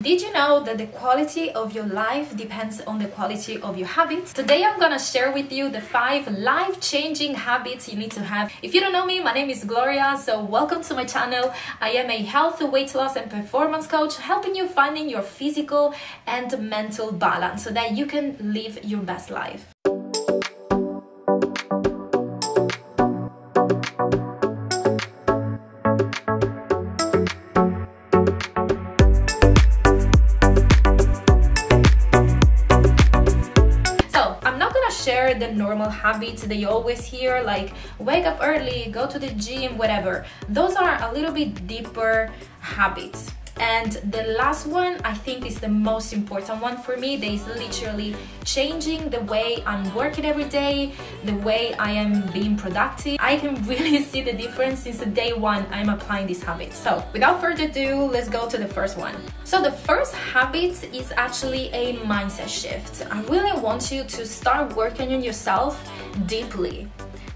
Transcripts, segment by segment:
Did you know that the quality of your life depends on the quality of your habits? Today I'm gonna share with you the 5 life-changing habits you need to have. If you don't know me, my name is Gloria, so welcome to my channel. I am a health, weight loss and performance coach, helping you finding your physical and mental balance so that you can live your best life. Share the normal habits that you always hear, like wake up early, go to the gym, whatever. Those are a little bit deeper habits. And the last one, I think, is the most important one for me. That is literally changing the way I'm working every day, the way I am being productive. I can really see the difference since the day one I'm applying this habit. So without further ado, let's go to the first one. So the first habit is actually a mindset shift. I really want you to start working on yourself deeply.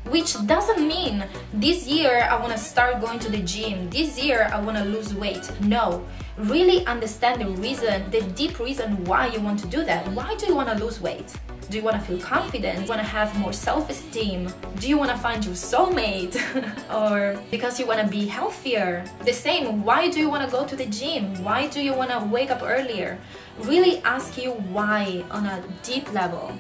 Which doesn't mean this year I want to start going to the gym, this year I want to lose weight. No, really understand the reason, the deep reason why you want to do that. Why do you want to lose weight? Do you want to feel confident? Do you want to have more self-esteem? Do you want to find your soulmate? Or because you want to be healthier? The same, why do you want to go to the gym? Why do you want to wake up earlier? Really ask you why on a deep level.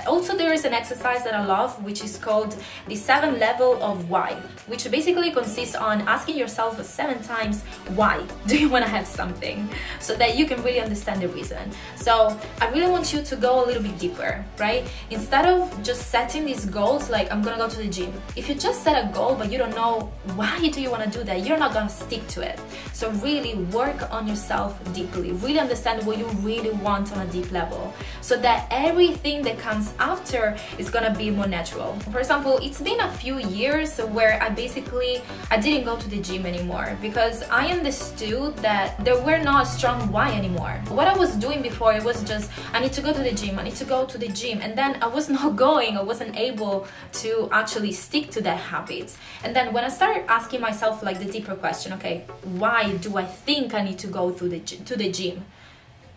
Also, there is an exercise that I love, which is called the 7 level of why, which basically consists on asking yourself 7 times why do you want to have something, so that you can really understand the reason. So I really want you to go a little bit deeper, right? Instead of just setting these goals like I'm gonna go to the gym, if you just set a goal but you don't know why do you want to do that, you're not gonna stick to it. So really work on yourself deeply, really understand what you really want on a deep level, so that everything that comes after is gonna be more natural. For example, it's been a few years where I didn't go to the gym anymore because I understood that there were not a strong why anymore. What I was doing before, it was just I need to go to the gym, I need to go to the gym, and then I was not going, I wasn't able to actually stick to that habit. And then when I started asking myself like the deeper question, okay, why do I think I need to go to the gym?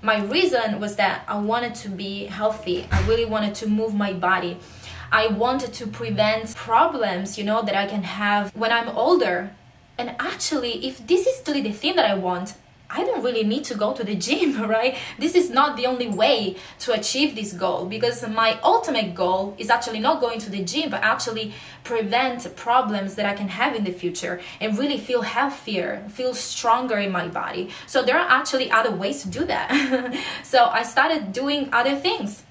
My reason was that I wanted to be healthy. I really wanted to move my body. I wanted to prevent problems, that I can have when I'm older. And actually, if this is really the thing that I want, I don't really need to go to the gym, right? This is not the only way to achieve this goal, because my ultimate goal is actually not going to the gym, but actually prevent problems that I can have in the future and really feel healthier, feel stronger in my body. So there are actually other ways to do that. So I started doing other things.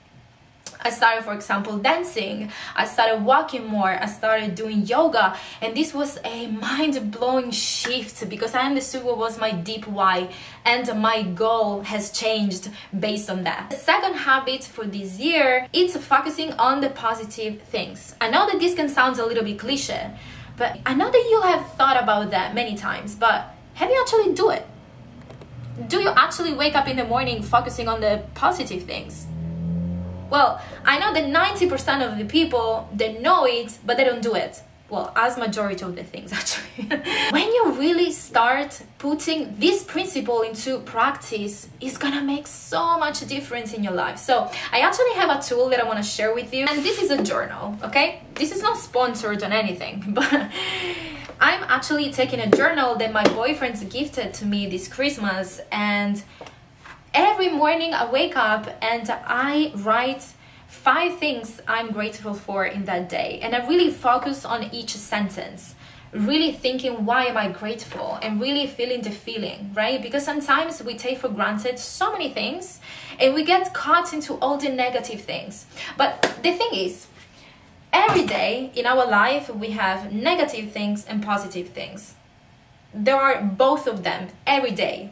I started, for example, dancing. I started walking more. I started doing yoga. And this was a mind-blowing shift because I understood what was my deep why. And my goal has changed based on that. The second habit for this year is focusing on the positive things. I know that this can sound a little bit cliche, but I know that you have thought about that many times, but have you actually do it? Do you actually wake up in the morning focusing on the positive things? Well, I know that 90% of the people, they know it, but they don't do it. Well, as majority of the things, actually. When you really start putting this principle into practice, it's gonna make so much difference in your life. So I actually have a tool that I wanna share with you, and this is a journal, okay? This is not sponsored on anything, but I'm actually taking a journal that my boyfriend's gifted to me this Christmas, and every morning I wake up and I write 5 things I'm grateful for in that day. And I really focus on each sentence, really thinking, why am I grateful? And really feeling the feeling, right? Because sometimes we take for granted so many things and we get caught into all the negative things. But the thing is, every day in our life, we have negative things and positive things. There are both of them every day.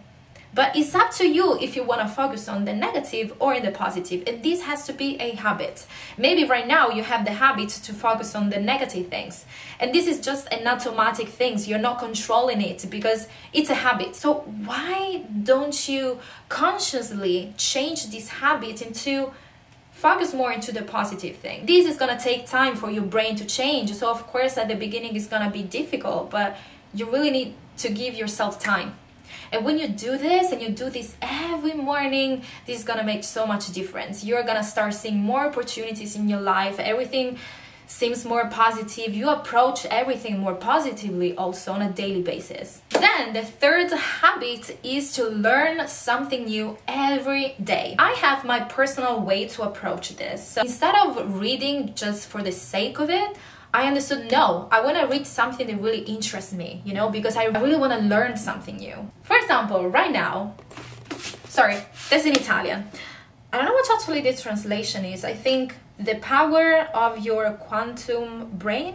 But it's up to you if you want to focus on the negative or in the positive. And this has to be a habit. Maybe right now you have the habit to focus on the negative things. And this is just an automatic thing. You're not controlling it because it's a habit. So why don't you consciously change this habit into focus more into the positive thing? This is going to take time for your brain to change. So of course at the beginning it's going to be difficult, but you really need to give yourself time. And when you do this and you do this every morning, this is gonna make so much difference. You're gonna start seeing more opportunities in your life. Everything seems more positive. You approach everything more positively also on a daily basis. Then the third habit is to learn something new every day. I have my personal way to approach this. So instead of reading just for the sake of it, I understood, no, I want to read something that really interests me, you know, because I really want to learn something new. For example, right now, sorry, that's in Italian. I don't know what actually the translation is. I think the power of your quantum brain.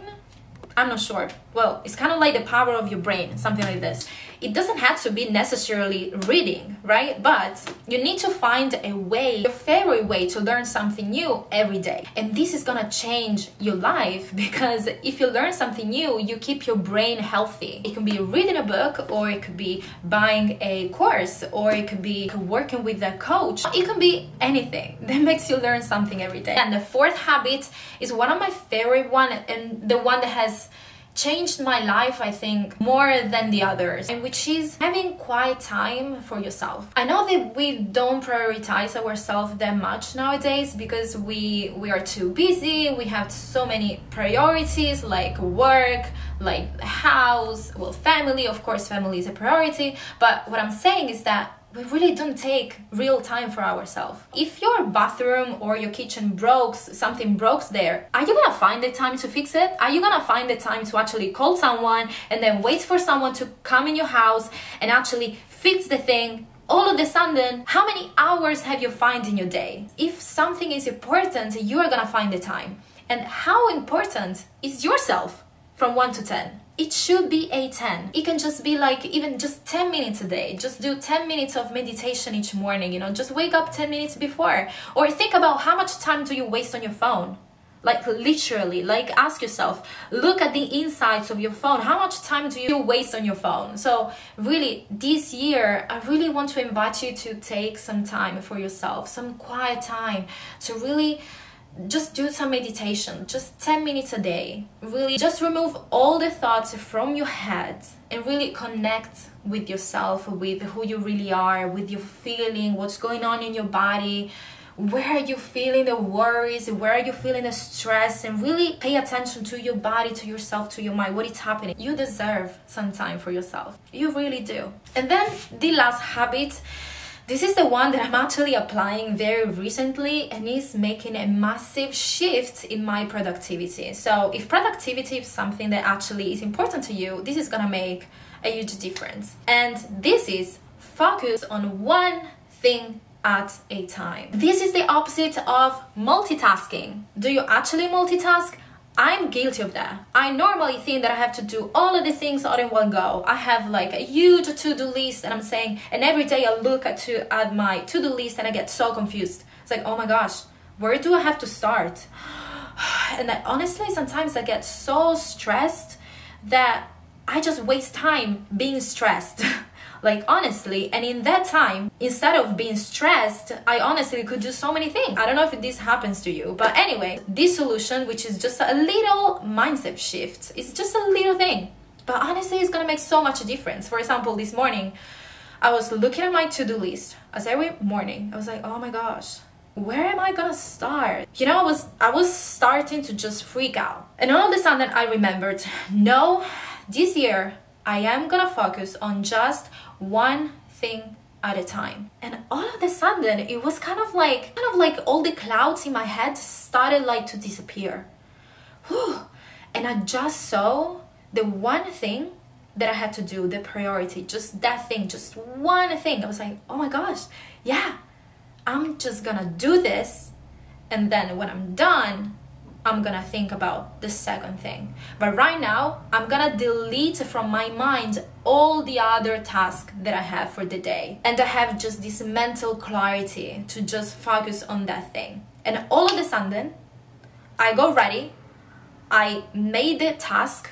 I'm not sure. Well, it's kind of like the power of your brain, something like this. It doesn't have to be necessarily reading, right? But you need to find a way, your favorite way to learn something new every day. And this is gonna change your life, because if you learn something new, you keep your brain healthy. It can be reading a book, or it could be buying a course, or it could be working with a coach. It can be anything that makes you learn something every day. And the fourth habit is one of my favorite one, and the one that has changed my life, I think, more than the others, and which is having quiet time for yourself. I know that we don't prioritize ourselves that much nowadays because we are too busy. We have so many priorities, like work, like house, well, family. Of course, family is a priority, but what I'm saying is that we really don't take real time for ourselves. If your bathroom or your kitchen broke, something broke there, are you gonna find the time to fix it? Are you gonna find the time to actually call someone and then wait for someone to come in your house and actually fix the thing? All of a sudden, how many hours have you found in your day? If something is important, you are gonna find the time. And how important is yourself from 1 to 10? It should be a 10. It can just be like even just 10 minutes a day. Just do 10 minutes of meditation each morning, you know, just wake up 10 minutes before. Or think about how much time do you waste on your phone? Like literally, like ask yourself, look at the insides of your phone. How much time do you waste on your phone? So really, this year, I really want to invite you to take some time for yourself, some quiet time to really just do some meditation, just 10 minutes a day. Really just remove all the thoughts from your head and really connect with yourself, with who you really are, with your feeling, what's going on in your body, where are you feeling the worries, where are you feeling the stress, and really pay attention to your body, to yourself, to your mind, what is happening. You deserve some time for yourself. You really do. And then the last habit, this is the one that I'm actually applying very recently and is making a massive shift in my productivity. So if productivity is something that actually is important to you, this is gonna make a huge difference. And this is focus on one thing at a time. This is the opposite of multitasking. Do you actually multitask? I'm guilty of that. I normally think that I have to do all of the things all in one go. I have like a huge to-do list, and I'm saying, and every day I look at my to-do list and I get so confused. It's like, oh my gosh, where do I have to start? And honestly, sometimes I get so stressed that I just waste time being stressed. Like honestly, and in that time, instead of being stressed, I honestly could do so many things. I don't know if this happens to you, but anyway, this solution, which is just a little mindset shift, it's just a little thing, but honestly, it's gonna make so much difference. For example, this morning, I was looking at my to-do list. As every morning, I was like, oh my gosh, where am I gonna start? You know, I was starting to just freak out. And all of a sudden, I remembered, no, this year, I am gonna focus on just one thing at a time. And all of a sudden, it was kind of like all the clouds in my head started like to disappear. Whew. And I just saw the one thing that I had to do, the priority, just that thing, just one thing. I was like, oh my gosh, yeah, I'm just gonna do this. And then when I'm done, I'm gonna think about the second thing. But right now, I'm gonna delete from my mind all the other tasks that I have for the day. And I have just this mental clarity to just focus on that thing. And all of a sudden, I got ready, I made the task,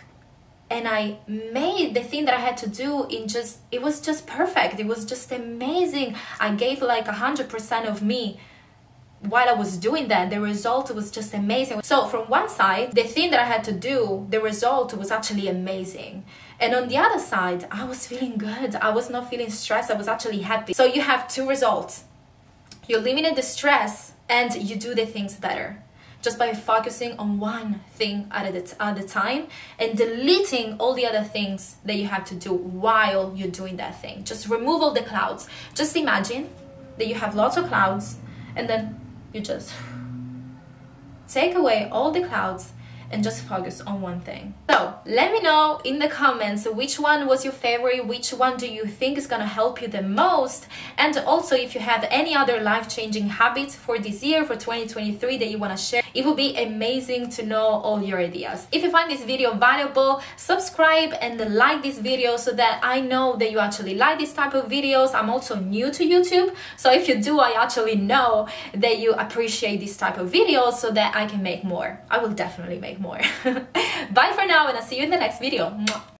and I made the thing that I had to do it was just perfect. It was just amazing. I gave like 100% of me. While I was doing that, the result was just amazing. So from one side, the thing that I had to do, the result was actually amazing. And on the other side, I was feeling good. I was not feeling stressed. I was actually happy. So you have two results. You eliminate the stress and you do the things better, just by focusing on one thing at a time and deleting all the other things that you have to do while you're doing that thing. Just remove all the clouds. Just imagine that you have lots of clouds and then you just take away all the clouds and just focus on one thing. So let me know in the comments which one was your favorite, which one do you think is gonna help you the most, and also if you have any other life-changing habits for this year, for 2023, that you wanna share. It would be amazing to know all your ideas. If you find this video valuable, subscribe and like this video so that I know that you actually like this type of videos. I'm also new to YouTube, so if you do, I actually know that you appreciate this type of videos so that I can make more. I will definitely make more. Bye for now, and I'll see you in the next video. Mwah.